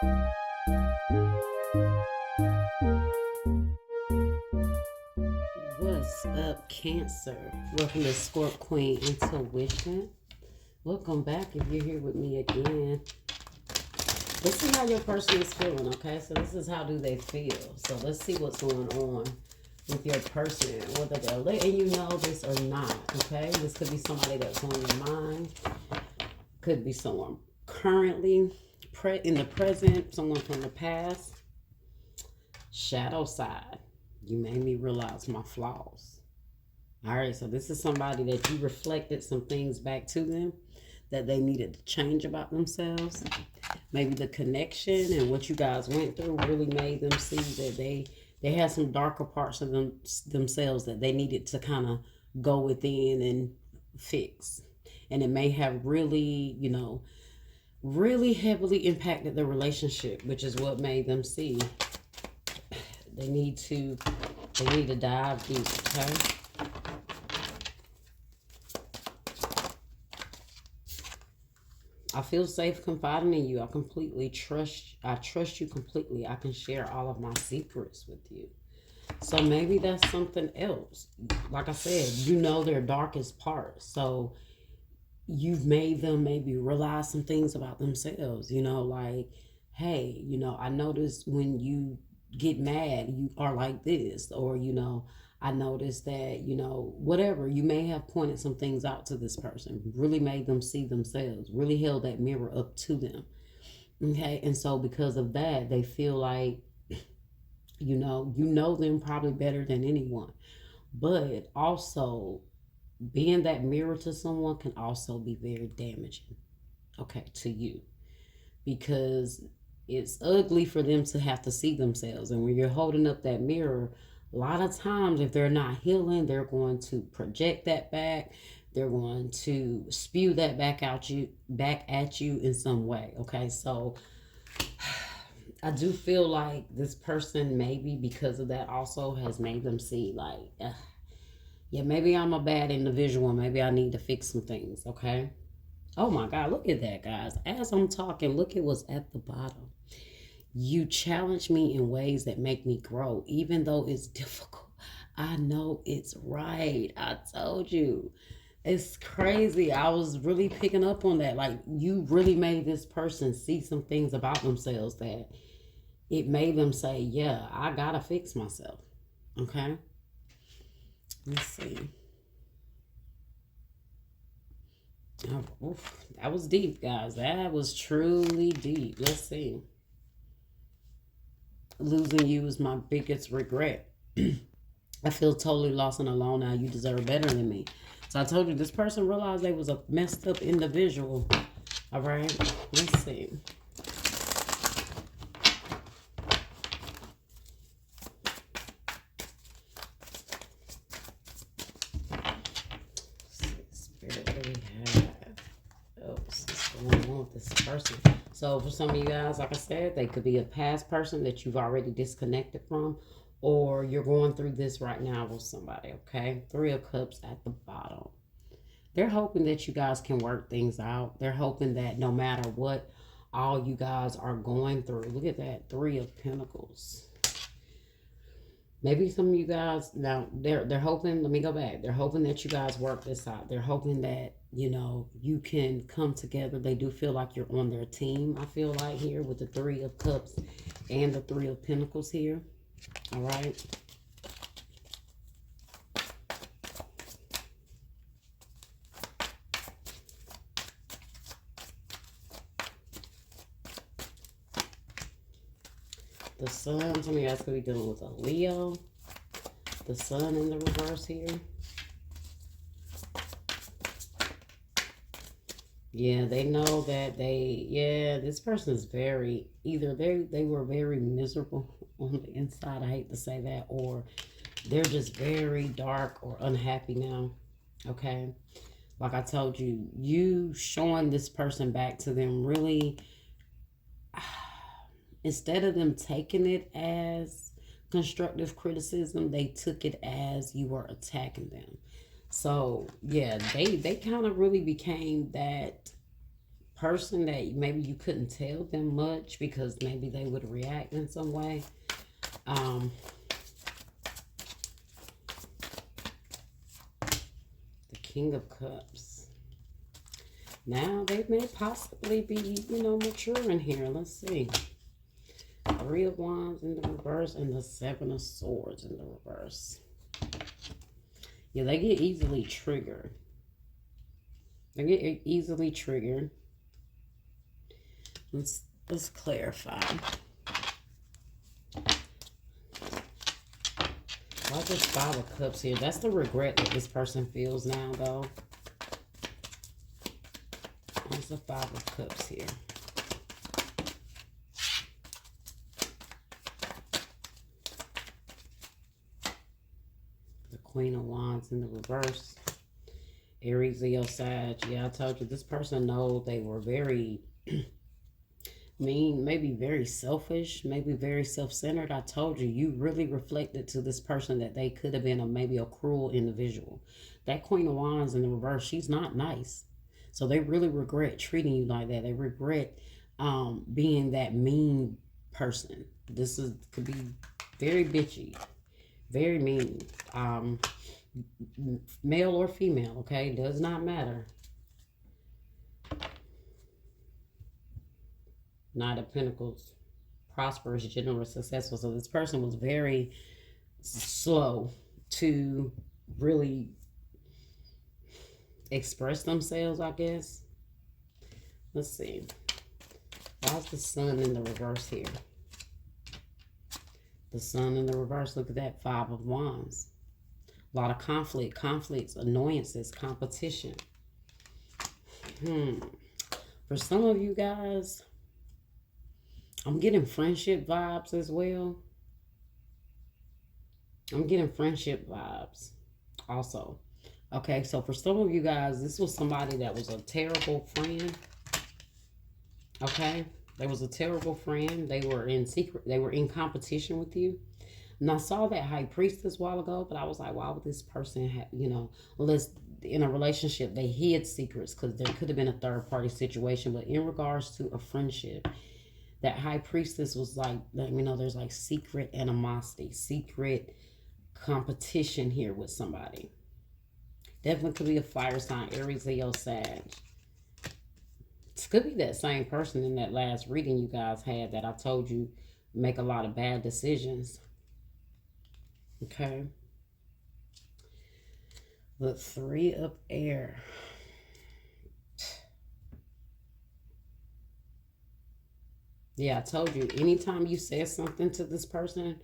What's up, Cancer? Welcome to Scorp Queen Intuition. Welcome back if you're here with me again. Let's see how your person is feeling, okay? So this is how do they feel. So let's see what's going on with your person, whether they're letting you know this or not, okay? This could be somebody that's on your mind. Could be someone currently in the present, someone from the past. Shadow side. You made me realize my flaws. All right, so this is somebody that you reflected some things back to them that they needed to change about themselves. Maybe the connection and what you guys went through really made them see that they had some darker parts of themselves that they needed to kind of go within and fix. And it may have really, really heavily impacted the relationship, which is what made them see they need to dive deep, okay? I feel safe confiding in you. I trust you completely. I can share all of my secrets with you. So maybe that's something else. Like I said, their darkest parts. So you've made them maybe realize some things about themselves, like, hey, I noticed when you get mad, you are like this, or, I noticed that, whatever, you may have pointed some things out to this person, really made them see themselves, really held that mirror up to them. Okay. And so because of that, they feel like, you know them probably better than anyone. But also, being that mirror to someone can also be very damaging, okay, to you, because it's ugly for them to have to see themselves. And when you're holding up that mirror, a lot of times, if they're not healing, they're going to project that back. They're going to spew that back at you in some way. Okay, so I do feel like this person, maybe because of that, also has made them see like, yeah, maybe I'm a bad individual. Maybe I need to fix some things. Okay. Oh my God, look at that, guys. As I'm talking, look at what's at the bottom. You challenge me in ways that make me grow, even though it's difficult. I know it's right. I told you. It's crazy. I was really picking up on that. Like, you really made this person see some things about themselves that it made them say, yeah, I gotta fix myself. Okay? Let's see. Oh, oof, that was deep, guys. That was truly deep. Let's see. Losing you is my biggest regret. I feel totally lost and alone now. You deserve better than me. So I told you, this person realized they was a messed up individual. All right. Let's see. Spirit, what do we have? Oh, what's going on with this person? So for some of you guys, like I said, they could be a past person that you've already disconnected from, or you're going through this right now with somebody, okay? 3 of Cups at the bottom. They're hoping that you guys can work things out. They're hoping that no matter what all you guys are going through, look at that, 3 of Pentacles. Maybe some of you guys, now they're hoping, let me go back. They're hoping that you guys work this out. They're hoping that, you can come together. They do feel like you're on their team, I feel like, here with the 3 of Cups and the 3 of Pentacles here. All right. The Sun, some of you guys could be dealing with a Leo. The Sun in the reverse here. Yeah, they know that this person is either they were very miserable on the inside, I hate to say that, or they're just very dark or unhappy now, okay? Like I told you, you showing this person back to them really, instead of them taking it as constructive criticism, they took it as you were attacking them. So yeah, they kind of really became that person that maybe you couldn't tell them much because maybe they would react in some way. The King of Cups. Now, they may possibly be, you know, maturing here. Let's see. Three of Wands in the reverse and the Seven of Swords in the reverse. Yeah, they get easily triggered. They get easily triggered. Let's clarify. Why is this Five of Cups here? That's the regret that this person feels now, though. What's the Five of Cups here? The Queen of Wands in the reverse. Aries, Leo, Sag. Yeah, I told you this person knows they were very mean, maybe very selfish, maybe very self-centered. I told you, you really reflected to this person that they could have been maybe a cruel individual. That Queen of Wands in the reverse, she's not nice. So they really regret treating you like that. They regret being that mean person. This could be very bitchy, very mean. Male or female, okay? Does not matter. Knight of Pentacles, prosperous, generous, successful. So this person was very slow to really express themselves, I guess. Let's see. Why's the Sun in the reverse here? The Sun in the reverse, look at that, Five of Wands. A lot of conflicts, annoyances, competition. For some of you guys, I'm getting friendship vibes as well. I'm getting friendship vibes also. Okay, so for some of you guys, this was somebody that was a terrible friend. Okay, they was a terrible friend. They were in secret. They were in competition with you. And I saw that High Priestess a while ago, but I was like, why would this person have, you know, unless in a relationship they hid secrets, because there could have been a third party situation. But in regards to a friendship, that High Priestess was like, you know, there's like secret animosity, secret competition here with somebody. Definitely could be a fire sign, Aries, Leo, Sag. It could be that same person in that last reading you guys had that I told you make a lot of bad decisions. Okay. The Three of Air. Yeah, I told you, anytime you say something to this person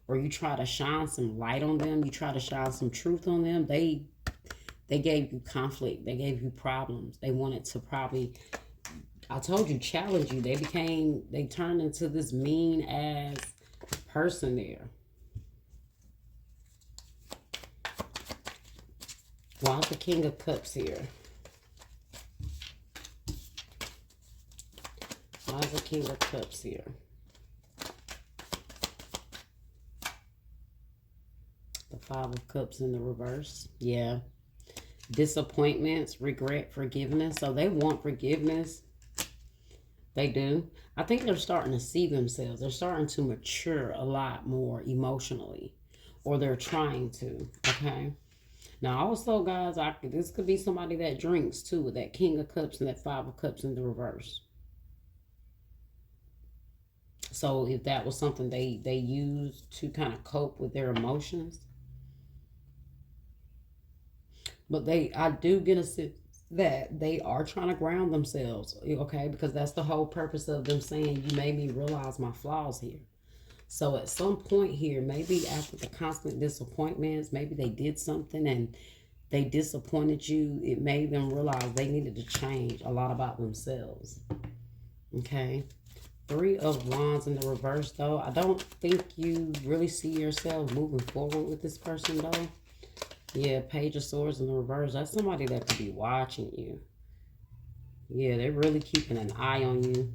or you try to shine some light on them, you try to shine some truth on them, they gave you conflict. They gave you problems. They wanted to probably, I told you, challenge you. They turned into this mean ass person there. Why's the King of Cups here? Why's the King of Cups here? The Five of Cups in the reverse. Yeah. Disappointments, regret, forgiveness. So they want forgiveness. They do. I think they're starting to see themselves. They're starting to mature a lot more emotionally. Or they're trying to. Okay. Now, also, guys, this could be somebody that drinks, too, with that King of Cups and that Five of Cups in the reverse. So, if that was something they used to kind of cope with their emotions. But I do get a sense that they are trying to ground themselves, okay? Because that's the whole purpose of them saying, you made me realize my flaws here. So at some point here, maybe after the constant disappointments, maybe they did something and they disappointed you. It made them realize they needed to change a lot about themselves. Okay. Three of Wands in the reverse, though. I don't think you really see yourself moving forward with this person, though. Yeah, Page of Swords in the reverse. That's somebody that could be watching you. Yeah, they're really keeping an eye on you.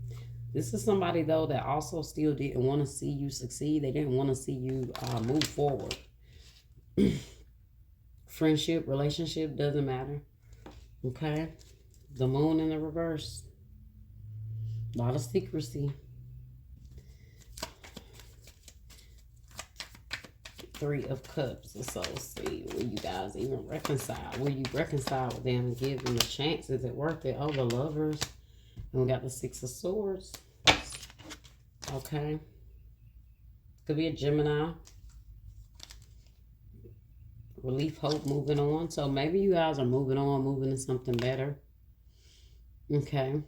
This is somebody, though, that also still didn't want to see you succeed. They didn't want to see you move forward. Friendship, relationship, doesn't matter. Okay? The Moon in the reverse. A lot of secrecy. Three of Cups. So see, will you guys even reconcile? Will you reconcile with them and give them a chance? Is it worth it? Oh, the Lovers. And we got the Six of Swords. Okay. Could be a Gemini. Relief, hope, moving on. So maybe you guys are moving on, moving to something better. Okay.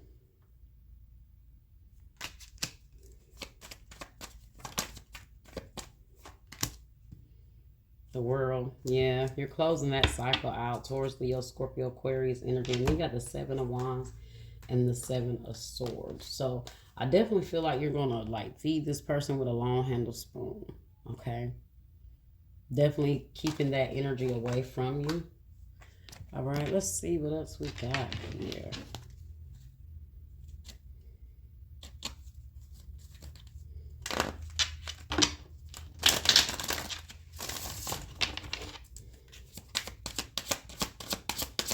The World. Yeah, you're closing that cycle out towards Leo, Scorpio, Aquarius energy. And you got the Seven of Wands and the Seven of Swords. So I definitely feel like you're going to like feed this person with a long handle spoon. Okay. Definitely keeping that energy away from you. All right, let's see what else we got here.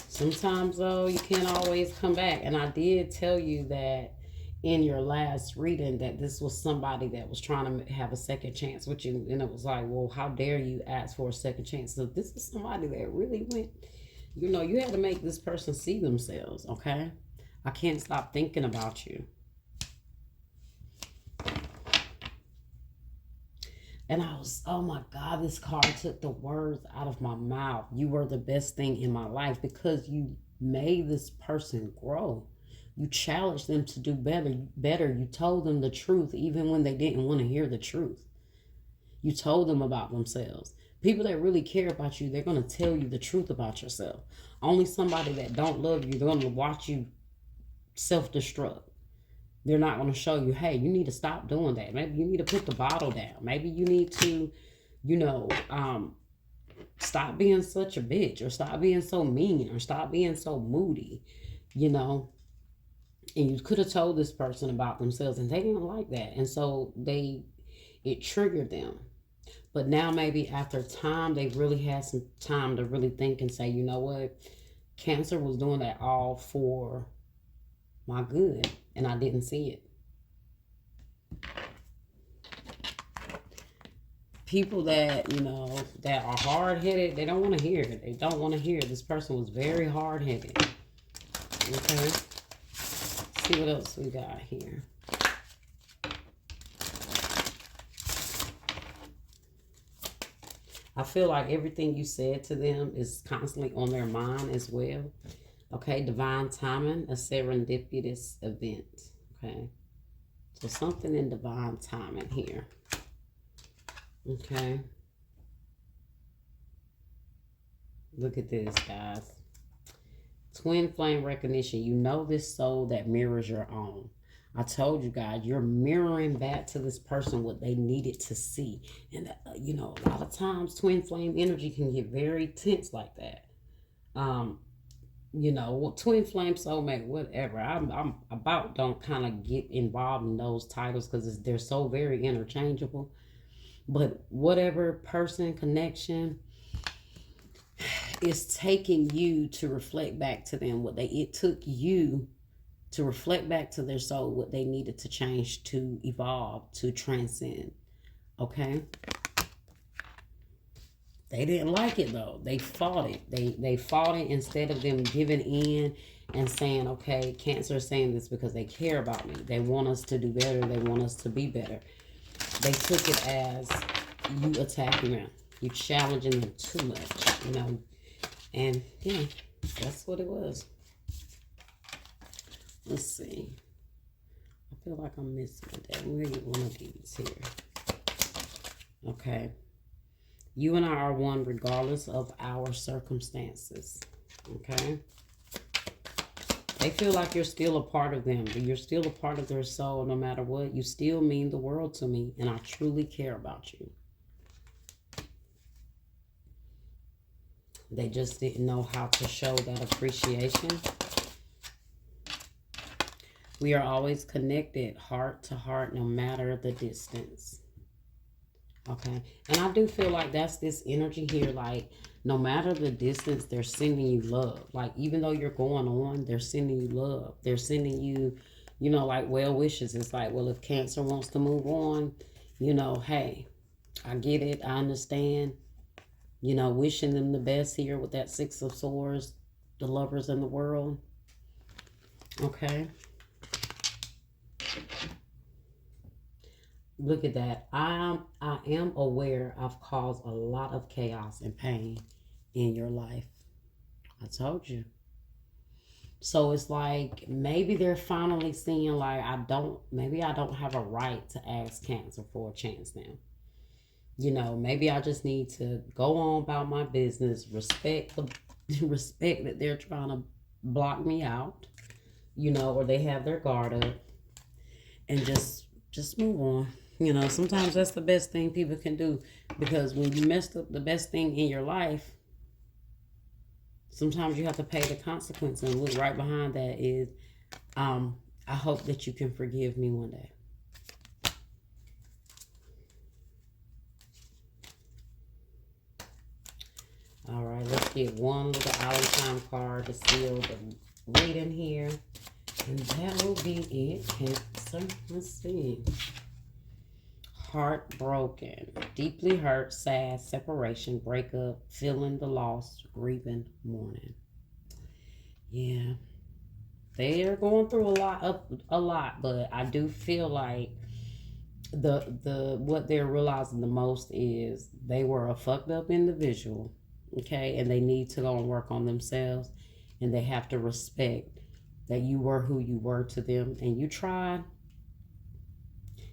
Sometimes, though, you can't always come back. And I did tell you that in your last reading that this was somebody that was trying to have a second chance with you. And it was like, well, how dare you ask for a second chance? So this is somebody that really went, you know, you had to make this person see themselves, okay? I can't stop thinking about you. And I was, oh my God, this card took the words out of my mouth. You were the best thing in my life because you made this person grow. You challenged them to do better. You told them the truth even when they didn't want to hear the truth. You told them about themselves. People that really care about you, they're going to tell you the truth about yourself. Only somebody that don't love you, they're going to watch you self-destruct. They're not going to show you, hey, you need to stop doing that. Maybe you need to put the bottle down. Maybe you need to, you know, stop being such a bitch, or stop being so mean, or stop being so moody, you know. And you could have told this person about themselves and they didn't like that. And so it triggered them. But now maybe after time, they really had some time to really think and say, you know what? Cancer was doing that all for my good. And I didn't see it. People that, you know, that are hard-headed, they don't want to hear it. They don't want to hear it. This person was very hard-headed. Okay. Let's see what else we got here. I feel like everything you said to them is constantly on their mind as well. Okay, divine timing, a serendipitous event. Okay, so something in divine timing here. Okay, look at this, guys. Twin flame recognition. You know this soul that mirrors your own. I told you guys, you're mirroring back to this person what they needed to see. And, you know, a lot of times twin flame energy can get very tense like that. You know, twin flame, soulmate, whatever. I'm about don't kind of get involved in those titles because they're so very interchangeable. But whatever person, connection is taking you to reflect back to them it took you to reflect back to their soul what they needed to change, to evolve, to transcend. Okay? They didn't like it though. They fought it. They fought it instead of them giving in and saying, okay, Cancer is saying this because they care about me. They want us to do better. They want us to be better. They took it as you attacking them. You challenging them too much, you know. And yeah, that's what it was. Let's see. I feel like I'm missing that. Where you one of these here? Okay. You and I are one regardless of our circumstances. Okay. They feel like you're still a part of them. You're still a part of their soul no matter what. You still mean the world to me. And I truly care about you. They just didn't know how to show that appreciation. We are always connected heart to heart no matter the distance. Okay. And I do feel like that's this energy here. Like, no matter the distance, they're sending you love. Like, even though you're going on, they're sending you love. They're sending you, you know, like well wishes. It's like, well, if Cancer wants to move on, you know, hey, I get it. I understand. You know, wishing them the best here with that Six of Swords, the lovers in the world. Okay. Look at that. I am aware I've caused a lot of chaos and pain in your life. I told you. So it's like maybe they're finally seeing like maybe I don't have a right to ask Cancer for a chance now. You know, maybe I just need to go on about my business, respect the respect that they're trying to block me out, you know, or they have their guard up, and just move on. You know, sometimes that's the best thing people can do, because when you messed up the best thing in your life, sometimes you have to pay the consequence. And look right behind that is, I hope that you can forgive me one day. All right, let's get one little Allentown card to seal the reading here. And that will be it, Cancer. Let's see. Heartbroken, deeply hurt, sad, separation, breakup, feeling the loss, grieving, mourning. Yeah. They are going through a lot, but I do feel like the what they're realizing the most is they were a fucked up individual, okay, and they need to go and work on themselves, and they have to respect that you were who you were to them, and you tried,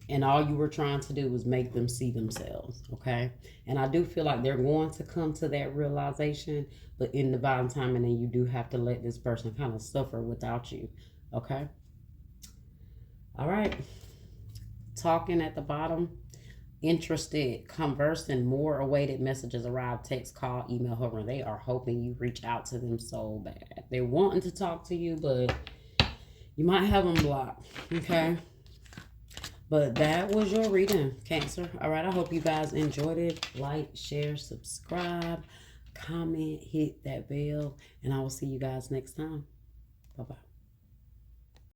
and all you were trying to do was make them see themselves, okay? And I do feel like they're going to come to that realization, but in divine timing, and you do have to let this person kind of suffer without you, okay? All right. Talking at the bottom. Interested, conversing, more awaited messages arrive, text, call, email, hover. They are hoping you reach out to them so bad. They're wanting to talk to you, but you might have them blocked, okay? But that was your reading, Cancer. All right, I hope you guys enjoyed it. Like, share, subscribe, comment, hit that bell, and I will see you guys next time. Bye-bye.